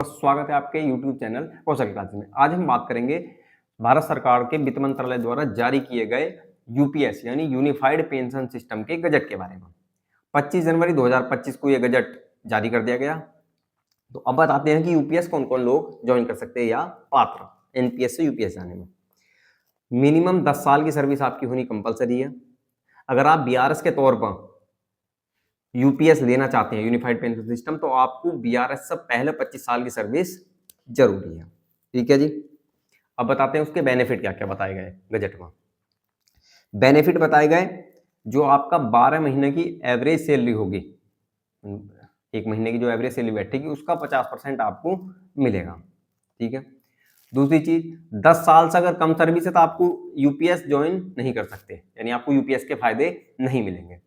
स्वागत है आपके YouTube चैनल कौशल क्लासेस में। आज हम बात करेंगे भारत सरकार के वित्त मंत्रालय द्वारा जारी किए गए यूपीएस यानी यूनिफाइड पेंशन सिस्टम के गजट के बारे में। 25 जनवरी 2025 को यह गजट जारी कर दिया गया। तो अब बताते हैं कि यूपीएस कौन कौन लोग ज्वाइन कर सकते हैं या पात्र एनपीएस से यूपीएस जाने में। मिनिमम 10 साल की सर्विस आपकी होनी कंपलसरी है। अगर आप बीआरएस के तौर पर यूपीएस लेना चाहते हैं यूनिफाइड पेंशन सिस्टम, तो आपको बीआरएस से पहले 25 साल की सर्विस जरूरी है। ठीक है जी। अब बताते हैं उसके बेनिफिट क्या क्या बताए गए गजट में। बेनिफिट बताए गए, जो आपका 12 महीने की एवरेज सैलरी होगी, एक महीने की जो एवरेज सैलरी बैठेगी उसका 50% आपको मिलेगा। ठीक है। दूसरी चीज, 10 साल से अगर कम सर्विस है तो आपको यूपीएस ज्वाइन नहीं कर सकते, यानी आपको यूपीएस के फायदे नहीं मिलेंगे।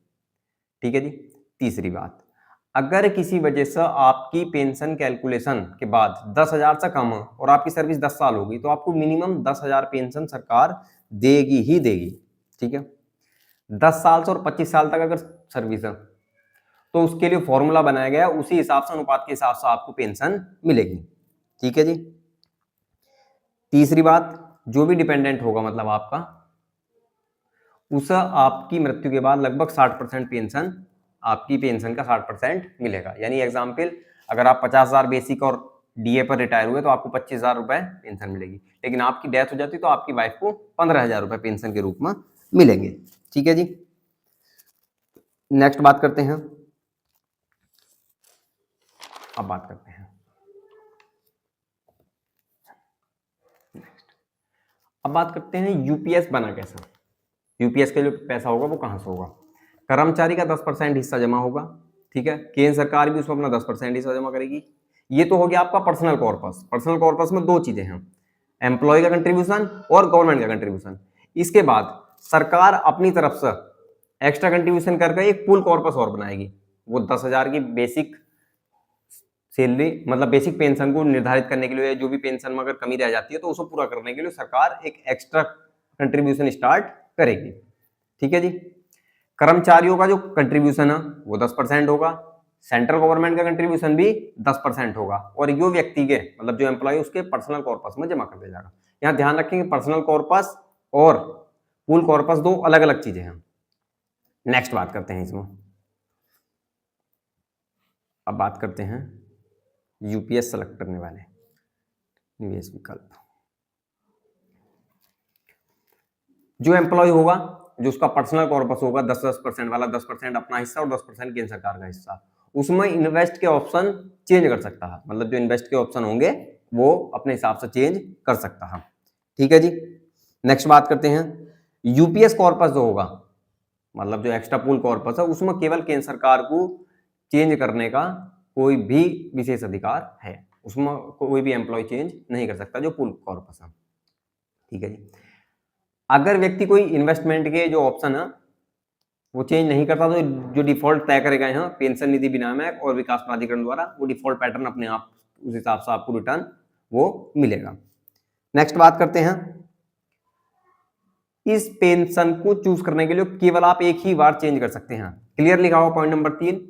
ठीक है जी। तीसरी बात, अगर किसी वजह से आपकी पेंशन कैलकुलेशन के बाद 10,000 से कम है और आपकी सर्विस 10 साल होगी, तो आपको मिनिमम 10,000 पेंशन सरकार देगी ही देगी। ठीक है। 10 साल से और 25 साल तक अगर सर्विस है तो उसके लिए फॉर्मूला बनाया गया, उसी हिसाब से अनुपात के हिसाब से आपको पेंशन मिलेगी। ठीक है जी। तीसरी बात, जो भी डिपेंडेंट होगा मतलब आपका, उसे आपकी मृत्यु के बाद लगभग 60% पेंशन, आपकी पेंशन का 60% मिलेगा। यानी एग्जाम्पल, अगर आप 50,000 बेसिक और डीए पर रिटायर हुए तो आपको 25,000 रुपए पेंशन मिलेगी, लेकिन आपकी डेथ हो जाती तो आपकी वाइफ को 15,000 रुपए पेंशन के रूप में मिलेंगे। ठीक है जी। नेक्स्ट बात करते हैं। अब बात करते हैं अब बात करते हैं यूपीएस बना कैसा। यूपीएस का जो पैसा होगा वो कहां से होगा। कर्मचारी का 10% हिस्सा जमा होगा। ठीक है। केंद्र सरकार भी उसमें अपना 10% हिस्सा जमा करेगी। ये तो हो गया आपका पर्सनल कॉर्पस। पर्सनल कॉर्पस में दो चीजें हैं, एम्प्लॉय का कंट्रीब्यूशन और गवर्नमेंट का कंट्रीब्यूशन। इसके बाद सरकार अपनी तरफ से एक्स्ट्रा कंट्रीब्यूशन करके एक पूल कॉर्पस और बनाएगी। वो 10,000 की बेसिक सैलरी मतलब बेसिक पेंशन को निर्धारित करने के लिए, जो भी पेंशन में अगर कमी रह जाती है तो उसको पूरा करने के लिए सरकार एक एक्स्ट्रा कंट्रीब्यूशन स्टार्ट करेगी। ठीक है जी। कर्मचारियों का जो कंट्रीब्यूशन है वो 10% होगा, सेंट्रल गवर्नमेंट का कंट्रीब्यूशन भी 10% होगा, और यो व्यक्ति के मतलब जो एम्प्लॉय उसके पर्सनल कॉर्पस में जमा कर दिया जाएगा। यहाँ ध्यान रखेंगे पर्सनल कॉर्पस और पूल कॉर्पस दो अलग अलग चीजें हैं। नेक्स्ट बात करते हैं इसमें। अब बात करते हैं यूपीएस सेलेक्ट करने वाले निवेश विकल्प। जो एम्प्लॉय होगा, जो उसका पर्सनल कॉर्पस होगा 10% वाला, 10% अपना हिस्सा और 10% केंद्र सरकार का हिस्सा, उसमें इन्वेस्ट के ऑप्शन चेंज कर सकता है। मतलब जो इन्वेस्ट के ऑप्शन होंगे वो अपने हिसाब से चेंज कर सकता है। ठीक है जी। नेक्स्ट बात करते हैं। यूपीएस कॉर्पस जो होगा, मतलब जो एक्स्ट्रा पूल कॉर्पस है, उसमें केवल केंद्र सरकार को चेंज करने का कोई भी विशेष अधिकार है। उसमें कोई भी एम्प्लॉय चेंज नहीं कर सकता, जो पूल कॉर्पस है। ठीक है जी। अगर व्यक्ति कोई इन्वेस्टमेंट के जो ऑप्शन है वो चेंज नहीं करता, तो जो डिफॉल्ट तय करे गए हैं पेंशन निधि विनियामक और विकास प्राधिकरण द्वारा, वो डिफॉल्ट पैटर्न अपने आप उस हिसाब से आपको रिटर्न वो मिलेगा। नेक्स्ट बात करते हैं। इस पेंशन को चूज करने के लिए केवल आप एक ही बार चेंज कर सकते हैं। क्लियर लिखा हुआ पॉइंट नंबर 3।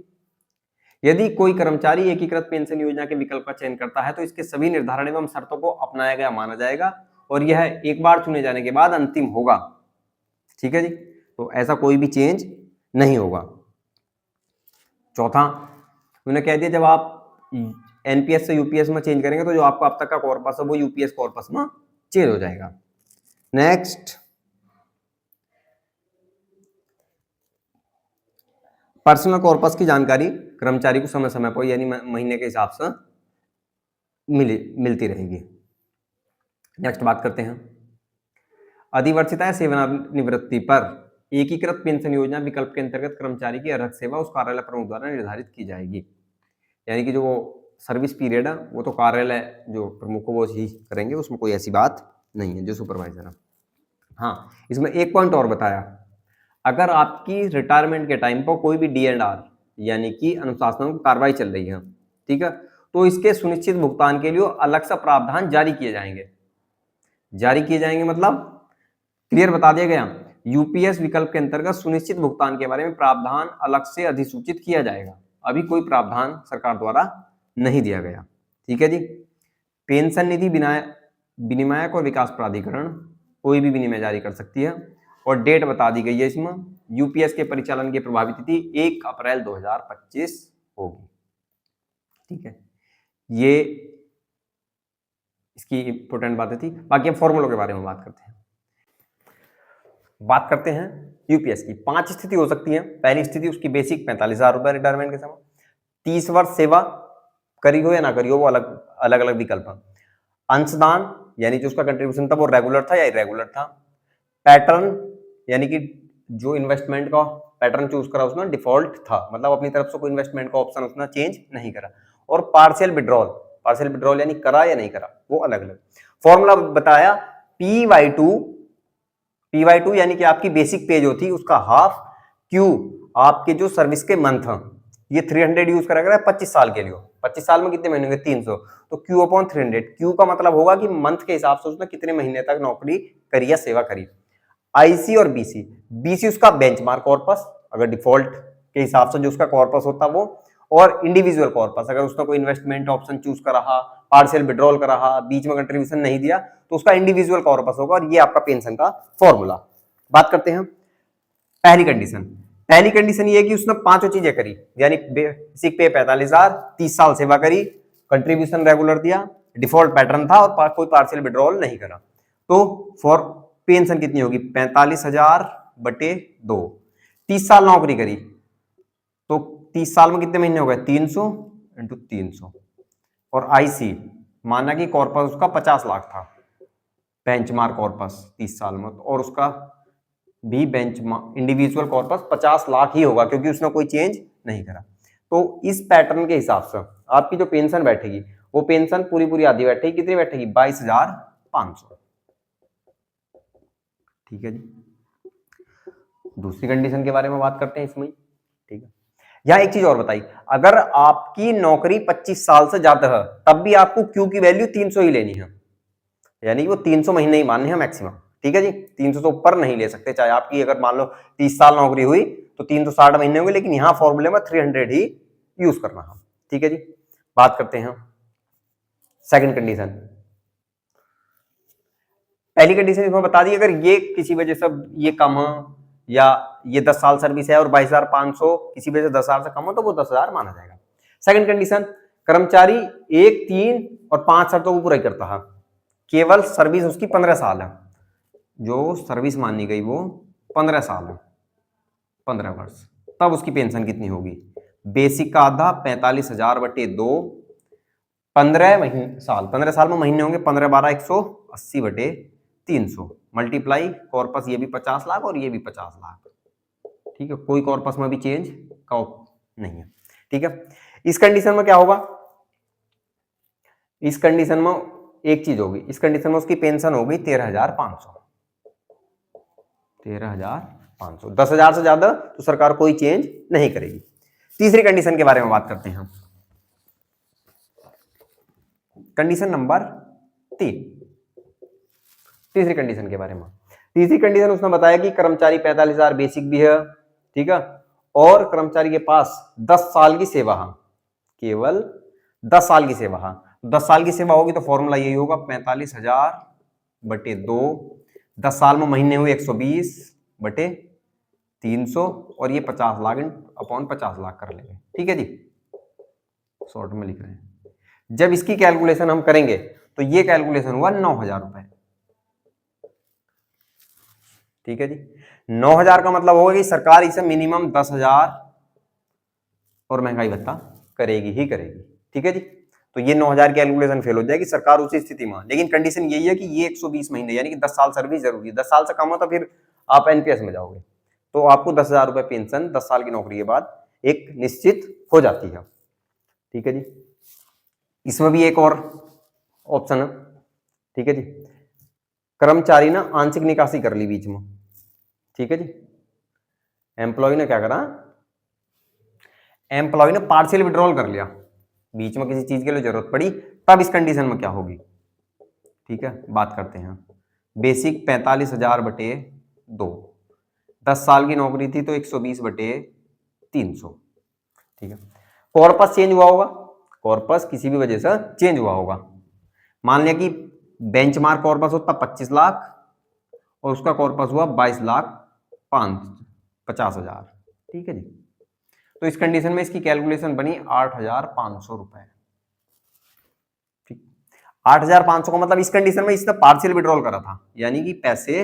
यदि कोई कर्मचारी एकीकृत पेंशन योजना के विकल्प का चयन करता है तो इसके सभी निर्धारण एवं शर्तों को अपनाया गया माना जाएगा और यह एक बार चुने जाने के बाद अंतिम होगा। ठीक है जी। तो ऐसा कोई भी चेंज नहीं होगा। चौथा, उन्होंने कह दिया जब आप एनपीएस से यूपीएस में चेंज करेंगे तो जो आपका अब तक का कॉर्पस है वो यूपीएस कॉर्पस में चेंज हो जाएगा। नेक्स्ट, पर्सनल कॉर्पस की जानकारी कर्मचारी को समय समय पर यानी महीने के हिसाब से मिलती रहेगी। नेक्स्ट बात करते हैं। अधिवर्षिता या सेवानिवृत्ति पर एकीकृत पेंशन योजना विकल्प के अंतर्गत कर्मचारी की अर्हता सेवा उस कार्यालय प्रमुख द्वारा निर्धारित की जाएगी। यानी कि जो सर्विस पीरियड है वो तो कार्यालय जो प्रमुख को वो ही करेंगे, उसमें कोई ऐसी बात नहीं है, जो सुपरवाइजर है। हाँ, इसमें एक पॉइंट और बताया, अगर आपकी रिटायरमेंट के टाइम पर कोई भी डी&आर यानी कि अनुशासन कार्रवाई चल रही है, ठीक है, तो इसके सुनिश्चित भुगतान के लिए अलग से प्रावधान जारी किए जाएंगे। मतलब क्लियर बता दिया गया, यूपीएस विकल्प के अंतर्गत सुनिश्चित भुगतान के बारे में प्रावधान अलग से अधिसूचित किया जाएगा। अभी कोई प्रावधान सरकार द्वारा नहीं दिया गया। ठीक है जी। पेंशन निधि विनियामक और विकास प्राधिकरण कोई भी विनिमय जारी कर सकती है, और डेट बता दी गई है इसमें। यूपीएस के परिचालन की प्रभावी तिथि 1 अप्रैल 2025 होगी। ठीक है, ये इसकी इंपोर्टेंट बातें थी। बाकी हम फॉर्मूलों के बारे में बात करते हैं यूपीएस की। 5 स्थिति हो सकती है। पहली स्थिति उसकी बेसिक 45,000 रुपए रिटायरमेंट के समय, 30 वर्ष सेवा करी हो या ना करी हो, वो अलग अलग विकल्प है। अंशदान यानी जो उसका कंट्रीब्यूशन था वो रेगुलर था या इरेगुलर था। पैटर्न यानी कि जो इन्वेस्टमेंट का पैटर्न चूज करा उसने डिफॉल्ट था, मतलब अपनी तरफ से कोई इन्वेस्टमेंट का ऑप्शन उसने चेंज नहीं करा। और पार्शियल विड्रॉल यानी करा या नहीं करा, वो अलग अलग। फॉर्मूला बताया पी वाई टू यानी कि आपकी बेसिक पे जो थी उसका हाफ, क्यू आपके जो सर्विस के मंथ हैं, ये 300 यूज करा गया 25 साल के लिए। 25 साल में कितने महीने होंगे? 300। तो क्यू अपॉन 300, क्यू का मतलब होगा कि मंथ के हिसाब से उसने कितने महीने तक नौकरी करी या सेवा करी। आईसी और बीसी उसका बेंचमार्क कॉर्पस, अगर डिफॉल्ट के हिसाब से जो उसका कॉर्पस होता वो, और इंडिविजुअल कॉर्पस अगर उसने कोई इन्वेस्टमेंट ऑप्शन चूज करा, पार्शियल विड्रॉल करा, बीच में कंट्रीब्यूशन नहीं दिया, तो उसका इंडिविजुअल कॉर्पस होगा। और ये आपका पेंशन का फॉर्मूला। बात करते हैं पहली कंडीशन ये है कि उसने 5 चीजें करी, यानी बेसिक पे 45,000, 30 साल सेवा करी, कंट्रीब्यूशन रेगुलर दिया, डिफॉल्ट पैटर्न था, और कोई पार्शियल विड्रॉल नहीं करा। तो फॉर पेंशन कितनी होगी? 45,000 बटे 2। 30 साल नौकरी करी तो 30 साल में कितने महीने हो गए? 300 इंटू 300। और आईसी माना कि कॉर्पस उसका 50 लाख था, बेंचमार्क कॉर्पस 30 साल में, और उसका भी बेंचमार्क इंडिविजुअल कॉर्पस 50 लाख ही होगा क्योंकि उसने कोई चेंज नहीं करा। तो इस पैटर्न के हिसाब से आपकी जो पेंशन बैठेगी वो पेंशन पूरी आधी बैठेगी। कितनी बैठेगी? 22,500। ठीक है जी। दूसरी कंडीशन के बारे में बात करते हैं इसमें। ठीक है, यहां एक चीज और बताई, अगर आपकी नौकरी 25 साल से ज्यादा है तब भी आपको क्यू की वैल्यू 300 ही लेनी है, यानी वो 300 महीने ही मानने हैं मैक्सिमम। ठीक है जी, 300 से ऊपर नहीं ले सकते। चाहे आपकी अगर मान लो 30 साल नौकरी हुई तो 360 महीने होंगे, लेकिन यहां फॉर्मूले में 300 ही यूज करना है। ठीक है जी। बात करते हैं सेकंड कंडीशन। पहली कंडीशन इसमें बता दी, अगर ये किसी वजह से ये कम है, या ये 10 साल सर्विस है और 22,500 किसी वजह से 10 साल से कम हो, तो वो 10,000 माना जाएगा। सेकंड कंडीशन, कर्मचारी 1, 3 और 5 शर्तों को पूरा करता है, केवल सर्विस उसकी 15 साल है, जो सर्विस मानी गई वो 15 साल है, 15 वर्ष, तब उसकी पेंशन कितनी होगी? बेसिक का आधा 45,000 बटे 2, 15 साल में महीने होंगे 15 12 180 बटे 300, मल्टीप्लाई कॉर्पस ये भी 50 लाख और ये भी 50 लाख। ठीक है, कोई कॉर्पस में भी चेंज का नहीं है। ठीक है, इस कंडीशन में क्या होगा? इस कंडीशन में एक चीज होगी, इस कंडीशन में उसकी पेंशन होगी 13,500। 13,500, 10,000 से ज्यादा तो सरकार कोई चेंज नहीं करेगी। तीसरी कंडीशन के बारे में बात करते हैं, कंडीशन नंबर 3। तीसरी कंडीशन के बारे में, तीसरी कंडीशन उसने बताया कि कर्मचारी 45,000 बेसिक भी है, ठीक है, और कर्मचारी के पास 10 साल की सेवा है, केवल 10 साल की सेवा है। 10 साल की सेवा होगी तो फॉर्मूला यही होगा 45,000 बटे 2, 10 साल में महीने हुए 120 बटे 300, और ये 50 लाख अपॉन 50 लाख कर लेंगे। ठीक है जी, शॉर्ट में लिख रहे हैं। जब इसकी कैलकुलेशन हम करेंगे तो ये कैलकुलेशन हुआ 9,000 रुपए। ठीक है जी, 9,000 का मतलब होगा कि सरकार इसे मिनिमम 10,000 और महंगाई भत्ता करेगी ही करेगी। ठीक है जी, तो ये 9,000 कैलकुलेशन फेल हो जाएगी, सरकार उसी स्थिति में। लेकिन कंडीशन यही है कि ये 120 महीने यानी कि 10 साल सर्विस जरूरी है। 10 साल से कम हो तो फिर आप एनपीएस में जाओगे, तो आपको 10,000 रुपए पेंशन 10 साल की नौकरी के बाद एक निश्चित हो जाती है। ठीक है जी, इसमें भी एक और ऑप्शन है। ठीक है जी, कर्मचारी ना आंशिक निकासी कर ली बीच में। ठीक है जी, एम्प्लॉय ने क्या करा? एम्प्लॉय ने पार्शियल विड्रॉल कर लिया, बीच में किसी चीज के लिए जरूरत पड़ी, तब इस कंडीशन में क्या होगी? ठीक है, बात करते हैं। बेसिक 45,000 बटे 2, 10 साल की नौकरी थी तो 120 बटे 300। ठीक है, कॉर्पस चेंज हुआ होगा, कॉर्पस किसी भी वजह से चेंज हुआ होगा। मान लिया कि बेंचमार्क कॉर्पस होता 25 लाख और उसका कॉर्पस हुआ 22,50,000। ठीक है जी। तो इस कंडीशन में इसकी कैलकुलेशन बनी 8,500 रुपए। ठीक, 8,500 का मतलब इस कंडीशन में इसने पार्शियल विड्रॉल करा था, यानी कि पैसे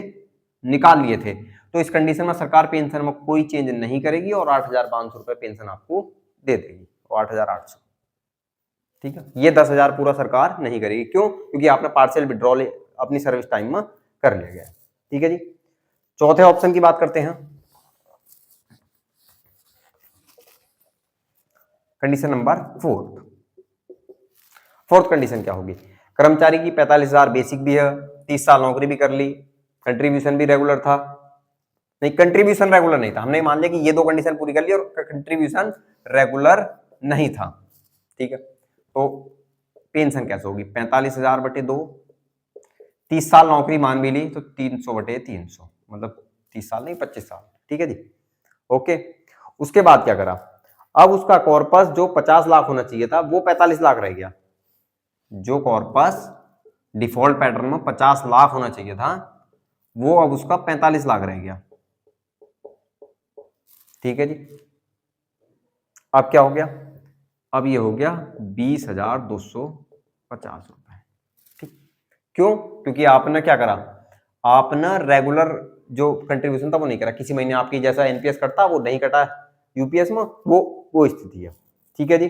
निकाल लिए थे। तो इस कंडीशन में सरकार पेंशन में कोई चेंज नहीं करेगी और 8,500 रुपए पेंशन आपको दे देगी, 8,800। ठीक है, ये 10,000 पूरा सरकार नहीं करेगी। क्यों? क्योंकि आपने पार्शियल विड्रॉल अपनी सर्विस टाइम में कर लिया गया। ठीक है जी। चौथे ऑप्शन की बात करते हैं। कंडीशन नंबर फोर्थ कंडीशन क्या होगी? कर्मचारी की 45,000 बेसिक भी है, 30 साल नौकरी भी कर ली, कंट्रीब्यूशन भी रेगुलर था। नहीं, कंट्रीब्यूशन रेगुलर नहीं था। हमने मान लिया कि ये दो कंडीशन पूरी कर ली और कंट्रीब्यूशन रेगुलर नहीं था। ठीक है, तो पेंशन कैसे होगी? 45,000 बटे 2, 30 साल नौकरी मान भी ली तो 300 बटे 300, मतलब 30 साल नहीं 25 साल। ठीक है जी। ओके, उसके बाद क्या करा? अब उसका कॉर्पस जो 50 लाख होना चाहिए था वो 45 लाख रह गया। जो कॉर्पस डिफॉल्ट पैटर्न में 50 लाख होना चाहिए था वो अब उसका 45 लाख रह गया। ठीक है जी। अब क्या हो गया? अब ये हो गया 20,250 रुपए। ठीक, क्यों? क्योंकि आपने क्या करा? आपने रेगुलर जो कंट्रीब्यूशन था वो नहीं करा। किसी महीने आपकी जैसा एनपीएस कटता वो नहीं कटा यूपीएस में, वो स्थिति है। ठीक है जी।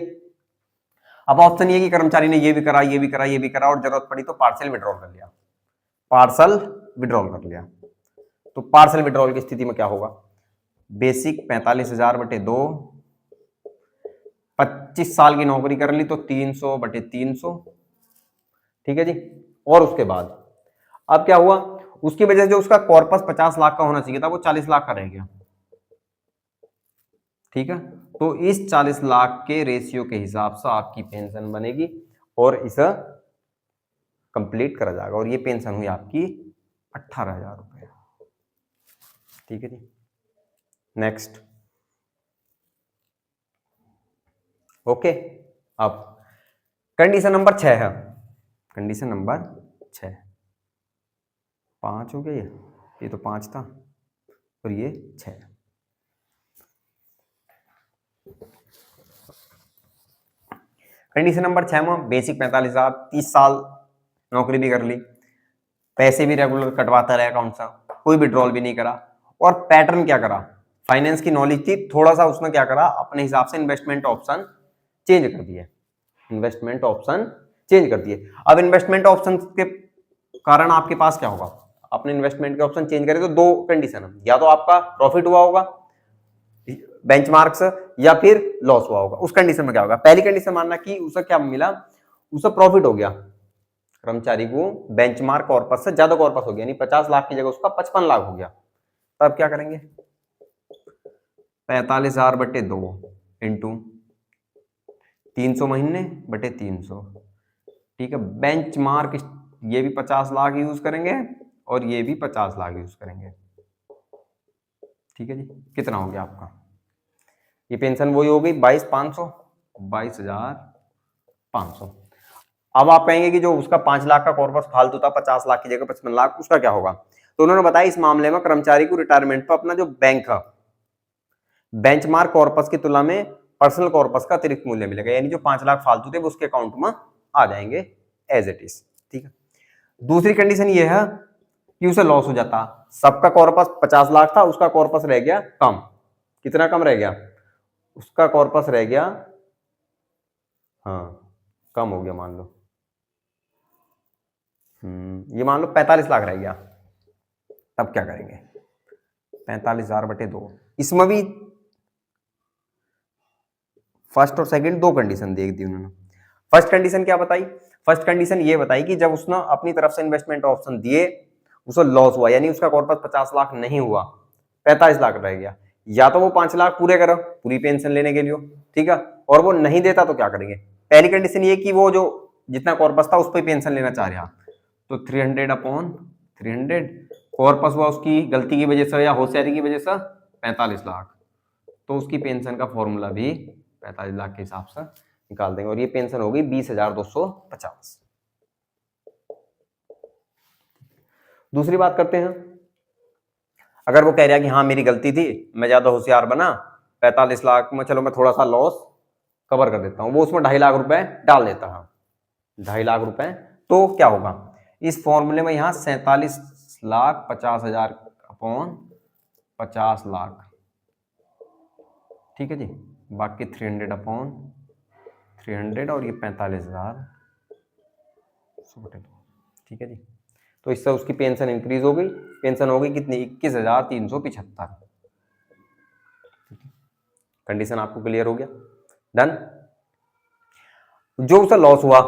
अब ऑप्शन ये कि कर्मचारी ने ये भी करा, ये भी करा, ये भी करा और जरूरत पड़ी तो पार्शियल विड्रॉल कर लिया। पार्सल विड्रॉल कर लिया तो पार्शियल विड्रॉल की स्थिति में क्या होगा? बेसिक 45,000 बटे 2, 25 साल की नौकरी कर ली तो 300 बटे 300। ठीक है जी। और उसके बाद अब क्या हुआ? उसकी वजह से जो उसका कॉर्पस 50 लाख का होना चाहिए था वो 40 लाख का रह गया। ठीक है, तो इस 40 लाख के रेशियो के हिसाब से आपकी पेंशन बनेगी और इसे कंप्लीट करा जाएगा और ये पेंशन हुई आपकी 18,000 रुपए। ठीक है जी। नेक्स्ट। ओके, अब कंडीशन नंबर 6 है। कंडीशन नंबर 6, 5 हो गया ये तो 5 था और ये 6। कंडीशन नंबर 6 में बेसिक 45,000, 30 साल नौकरी भी कर ली, पैसे भी रेगुलर कटवाता रहा अकाउंट से, कोई विड्रॉल भी नहीं करा और पैटर्न क्या करा? फाइनेंस की नॉलेज थी, थोड़ा सा उसने क्या करा? अपने हिसाब से इन्वेस्टमेंट ऑप्शन चेंज कर दिए। इन्वेस्टमेंट ऑप्शन चेंज कर दिए। अब इन्वेस्टमेंट ऑप्शन के कारण आपके पास क्या होगा? आपने इन्वेस्टमेंट के ऑप्शन चेंज करे तो दो कंडीशन है, या तो आपका प्रॉफिट हुआ होगा बेंचमार्क से या फिर लॉस हुआ होगा। उस कंडीशन में क्या होगा? पहली कंडीशन मानना कि उसे क्या मिला? उसे प्रॉफिट हो गया, कर्मचारी को बेंचमार्क कॉर्पस से ज्यादा कॉर्पस हो गया, यानी 50 लाख की जगह उसका 55 लाख हो गया। तब क्या करेंगे? 45,000 बटे 2 इंटू 300 महीने बटे 300। ठीक है, बेंचमार्क ये भी 50 लाख यूज करेंगे और ये भी 50 लाख यूज करेंगे। ठीक है जी। कितना हो गया आपका? ये पेंशन वही हो गई 22,500, 22,500। अब आप कहेंगे कि जो उसका 5 लाख का कॉर्पस फालतू था 50 लाख की जगह 55 लाख, उसका क्या होगा? तो उन्होंने बताया इस मामले में कर्मचारी को रिटायरमेंट पर अपना जो बैंक है बेंचमार्क कॉर्पस की तुलना में पर्सनल कॉर्पस का अतिरिक्त मूल्य मिलेगा, यानी जो 5 लाख फालतू थे वो उसके अकाउंट में आ जाएंगे एज इट इज। ठीक है। दूसरी कंडीशन ये है कि उसे लॉस हो जाता, सबका कॉर्पस 50 लाख था, उसका कॉर्पस रह गया कम। कितना कम रह गया? उसका कॉर्पस रह गया, हाँ कम हो गया, मान लो ये मान लो 45 लाख रह गया। तब क्या करेंगे? 45,000 बटे 2, इसमें भी फर्स्ट और सेकंड दो कंडीशन देख दी उन्होंने। फर्स्ट कंडीशन क्या बताई? फर्स्ट कंडीशन ये बताई कि जब उसने अपनी तरफ से इन्वेस्टमेंट ऑप्शन दिए उसे लॉस हुआ, यानी उसका कॉर्पस 50 लाख नहीं हुआ, 45 लाख रह गया। या तो वो 5 लाख पूरे करो पूरी पेंशन लेने के लिए, ठीक है, और वो नहीं देता तो क्या करेंगे? पहली कंडीशन ये कि वो जो जितना कॉर्पस था उस पर पेंशन लेना चाह रहा, तो 300 अपॉन 300 कॉर्पस हुआ उसकी गलती की वजह से या होशियारी की वजह से 45 लाख, तो उसकी पेंशन का फॉर्मूला भी 45 लाख के हिसाब से निकाल देंगे और ये पेंशन होगी 20,250। दूसरी बात करते हैं, अगर वो कह रहा है कि हाँ मेरी गलती थी, मैं ज्यादा होशियार बना, 45 लाख में चलो मैं थोड़ा सा लॉस कवर कर देता हूं, वो उसमें 2.5 लाख रुपए डाल देता है, 2.5 लाख रुपए, तो क्या होगा इस फॉर्मूले में यहाँ 47,50,000 अपॉन 50 लाख, ठीक है जी, बाकी 300 अपॉन 300 और ये 45,000, ठीक है जी। तो इससे उसकी पेंशन इंक्रीज हो गई, पेंशन हो गई कितनी 21,375। कंडीशन आपको क्लियर हो गया, डन। जो उसे लॉस हुआ,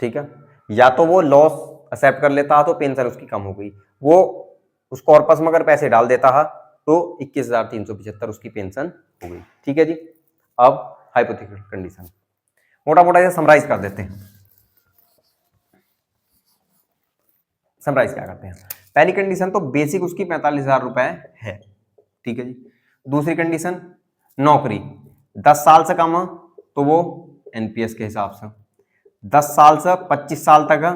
ठीक है, या तो वो लॉस एक्सेप्ट कर लेता तो पेंशन उसकी कम हो गई, वो उस कॉर्पस में अगर पैसे डाल देता है तो 21,375 उसकी पेंशन हो गई, ठीक है जी। अब हाइपोथेटिकल कंडीशन मोटा मोटा ये समराइज कर देते हैं। समराइज क्या करते हैं, पहली कंडीशन तो बेसिक उसकी 45,000 रुपए है, ठीक है जी। दूसरी कंडीशन नौकरी 10 साल से कम है तो वो एनपीएस के हिसाब से, 10 साल से 25 साल तक है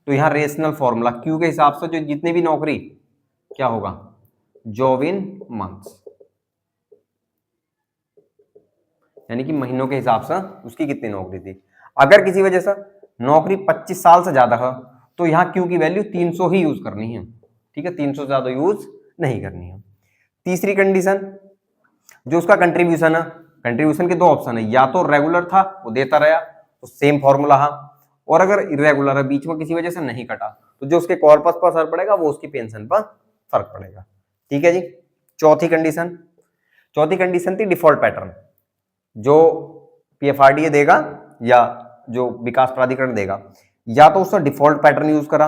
तो यहाँ रेशनल फॉर्मूला क्यू के हिसाब से, जो जितने भी नौकरी क्या होगा जॉब इन मंथ्स, यानी कि महीनों के हिसाब से उसकी कितनी नौकरी थी। अगर किसी वजह से नौकरी 25 साल से ज्यादा है तो यहाँ क्यू की वैल्यू 300 ही यूज करनी है, ठीक है, 300 से ज्यादा यूज नहीं करनी है। तीसरी कंडीशन जो उसका कंट्रीब्यूशन है, कंट्रीब्यूशन के दो ऑप्शन है, या तो रेगुलर था वो देता रहा तो सेम फॉर्मूला है, और अगर इरेगुलर है बीच में किसी वजह से नहीं कटा तो जो उसके कॉर्पस पर असर पड़ेगा वो उसकी पेंशन पर फर्क पड़ेगा, ठीक है जी। चौथी कंडीशन थी डिफॉल्ट पैटर्न, जो पीएफआरडीए देगा या जो विकास प्राधिकरण देगा, या तो उसका डिफॉल्ट पैटर्न यूज करा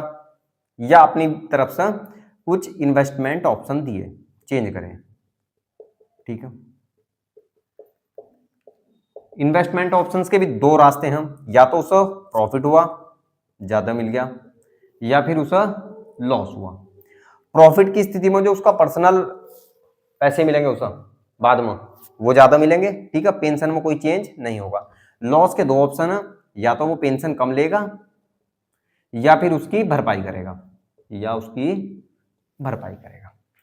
या अपनी तरफ से कुछ इन्वेस्टमेंट ऑप्शन दिए चेंज करें, ठीक है। इन्वेस्टमेंट ऑप्शंस के भी दो रास्ते हैं, या तो उसे प्रॉफिट हुआ ज्यादा मिल गया या फिर उसे लॉस हुआ। प्रॉफिट की स्थिति में जो उसका पर्सनल पैसे मिलेंगे उसे बाद में वो ज्यादा मिलेंगे, ठीक है, पेंशन में कोई चेंज नहीं होगा। लॉस के दो ऑप्शन है, या तो वो पेंशन कम लेगा या फिर उसकी भरपाई करेगा,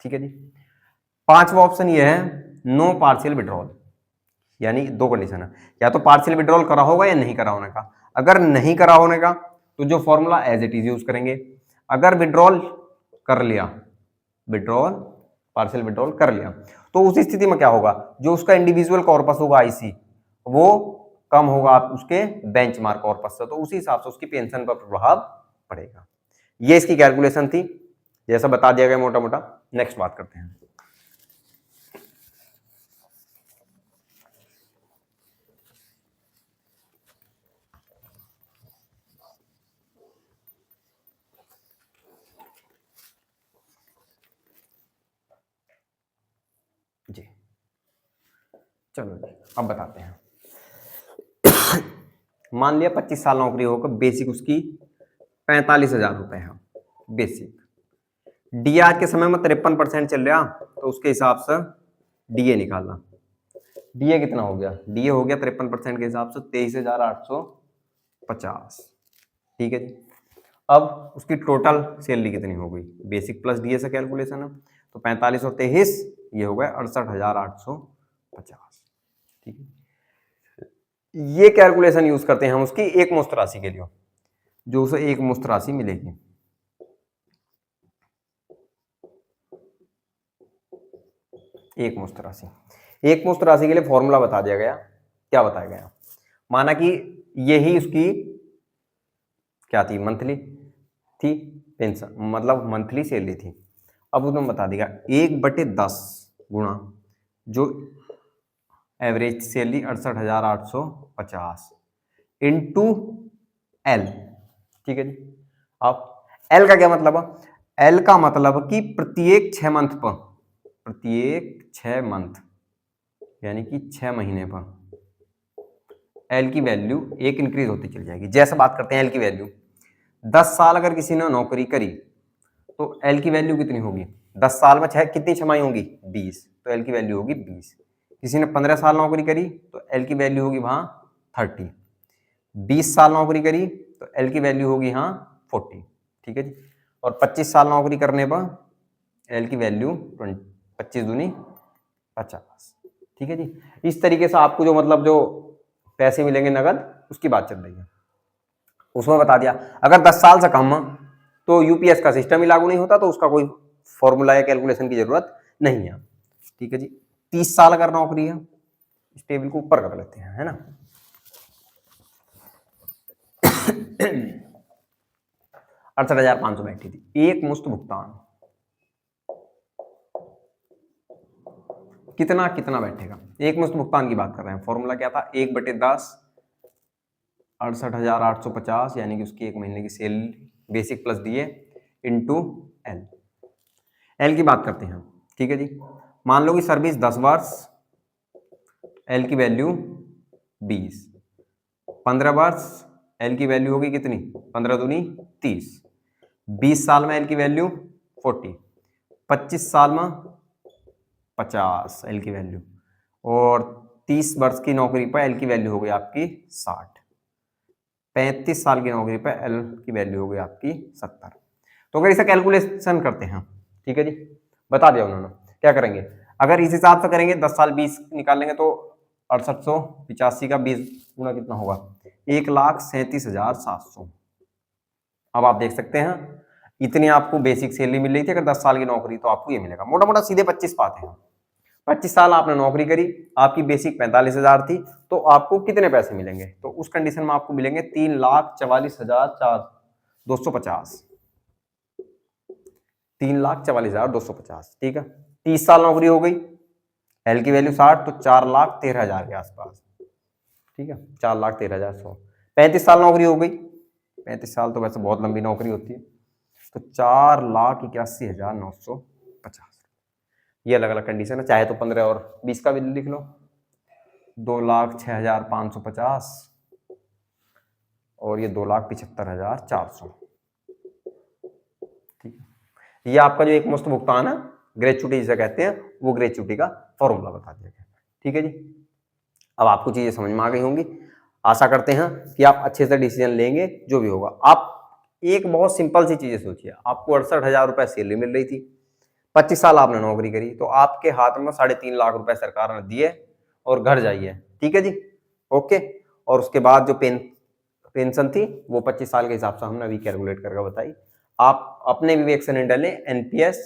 ठीक है जी। पांचवा ऑप्शन ये है नो पार्शियल विड्रॉल, यानी दो कंडीशन है, या तो पार्शियल विड्रॉल करा होगा या नहीं करा होने का। अगर नहीं करा होने का तो जो formula as it is use करेंगे, अगर विड्रॉल कर लिया, पार्शियल विड्रॉल कर लिया तो उस स्थिति में क्या होगा, जो उसका इंडिविजुअल कॉर्पस होगा आईसी वो कम होगा उसके बेंचमार्क कॉर्पस से, तो उसी हिसाब से उसकी पेंशन पर प्रभाव पड़ेगा। ये इसकी कैलकुलेशन थी, जैसा बता दिया गया मोटा मोटा। नेक्स्ट बात करते हैं, जी चलो जी अब बताते हैं। मान लिया 25 साल नौकरी होकर बेसिक उसकी 45,000 रुपए है बेसिक, डी आज के समय में 53% चल रहा तो उसके हिसाब से डीए निकालना। डीए कितना हो गया, डीए हो गया 53% के हिसाब से 23,850, ठीक है जी। अब उसकी टोटल सैलरी कितनी हो गई, बेसिक प्लस डीए से कैलकुलेशन है तो 45 और 23 ये हो गए 68,850, ठीक है। ये कैलकुलेशन यूज करते हैं हम उसकी एक मुश्त राशि के लिए, जो उसे एक मुश्त राशि मिलेगी। एक मुश्त राशि के लिए फॉर्मूला बता दिया गया, क्या बताया गया, माना कि यही उसकी क्या थी, मंथली थी पेंशन, मतलब मंथली सैलरी थी। अब उसने बता दिया 1/10 गुणा जो एवरेज सैलरी 68,850 इंटू एल, ठीक है जी। अब एल का क्या मतलब है, एल का मतलब कि प्रत्येक 6 मंथ पर, प्रत्येक 6 मंथ यानी कि 6 महीने पर एल की वैल्यू एक इंक्रीज होती चली जाएगी। जैसे बात करते हैं एल की वैल्यू, 10 साल अगर किसी ने नौकरी करी तो एल की वैल्यू कितनी होगी, 10 साल में कितनी छमाही होंगी 20, तो एल की वैल्यू होगी 20। किसी ने 15 साल नौकरी करी तो एल की वैल्यू होगी वहां 30, 20 साल नौकरी करी तो एल की वैल्यू होगी यहाँ 40, ठीक है जी। और 25 साल नौकरी करने पर एल की वैल्यू 25 दूनी 50, ठीक है जी। इस तरीके से आपको जो मतलब जो पैसे मिलेंगे नगद उसकी बात चल रही है। उसमें बता दिया अगर 10 साल से कम तो यूपीएस का सिस्टम ही लागू नहीं होता, तो उसका कोई फॉर्मूला या कैलकुलेशन की जरूरत नहीं है, ठीक है जी। 30 साल अगर नौकरी है, इस टेबल को ऊपर कर लेते हैं, है ना। 68,500 बैठी थी, एक मुश्त भुगतान कितना कितना बैठेगा। एक मुश्त भुगतान की बात कर रहे हैं, फॉर्मूला क्या था, 1/10 68,850 यानी कि उसकी एक महीने की salary basic plus DA into L. L की बात करते हैं, ठीक है जी। मान लो कि सर्विस 10 वर्ष, एल की वैल्यू 20, 15 वर्ष एल की वैल्यू होगी कितनी, 15 दूनी 30, 20 साल में एल की वैल्यू 40, 25 साल में 50 एल की वैल्यू, और 30 वर्ष की नौकरी पर एल की वैल्यू हो गई आपकी 60, 35 साल की नौकरी पर एल की वैल्यू हो गई आपकी 70। तो अगर इसे कैलकुलेशन करते हैं, ठीक है जी, बता दिया उन्होंने क्या करेंगे। अगर इस हिसाब से करेंगे 10 साल 20 निकालेंगे तो 6885 का 20 गुना कितना होगा, 1,37,700। अब आप देख सकते हैं इतनी आपको बेसिक सैलरी मिल रही थी, अगर 10 साल की नौकरी तो आपको ये मिलेगा, मोटा मोटा सीधे 25 पाते हैं। 25 साल आपने नौकरी करी, आपकी बेसिक 45,000 थी, तो आपको कितने पैसे मिलेंगे, तो उस कंडीशन में आपको मिलेंगे 3,44,250, 3,44,250, ठीक है। 30 साल नौकरी हो गई, एल की वैल्यू 60, तो 4,13,000 के आसपास, ठीक है, 4,13,100। 35 साल नौकरी हो गई, 35 साल तो वैसे बहुत लंबी नौकरी होती है, तो 4,81,950। ये अलग अलग कंडीशन है, चाहे तो 15 और 20 का भी लिख लो, 2,06,550 और ये 2,75,400, ठीक है। ये आपका जो एक मुश्त भुगतान है, ग्रेचुटी जिसे कहते हैं, वो ग्रेचुटी का फॉर्मूला बता दिया गया, ठीक है जी। अब आपको चीजें समझ में आ गई होंगी, आशा करते हैं कि आप अच्छे से डिसीजन लेंगे जो भी होगा। आप एक बहुत सिंपल सी चीजें सोचिए, आपको 68,000 रुपए सैलरी मिल रही थी, 25 साल आपने नौकरी करी, तो आपके हाथ में 3.5 लाख रुपए सरकार ने दिए और घर जाइए, ठीक है जी, ओके। और उसके बाद जो पेंशन थी वो 25 साल के हिसाब से हमने अभी कैलकुलेट करके बताई। आप अपने विवेक से निर्णय लें, एनपीएस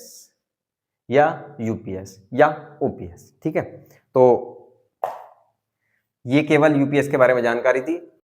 या यूपीएस या ओपीएस, ठीक है। तो ये केवल यूपीएस के बारे में जानकारी थी।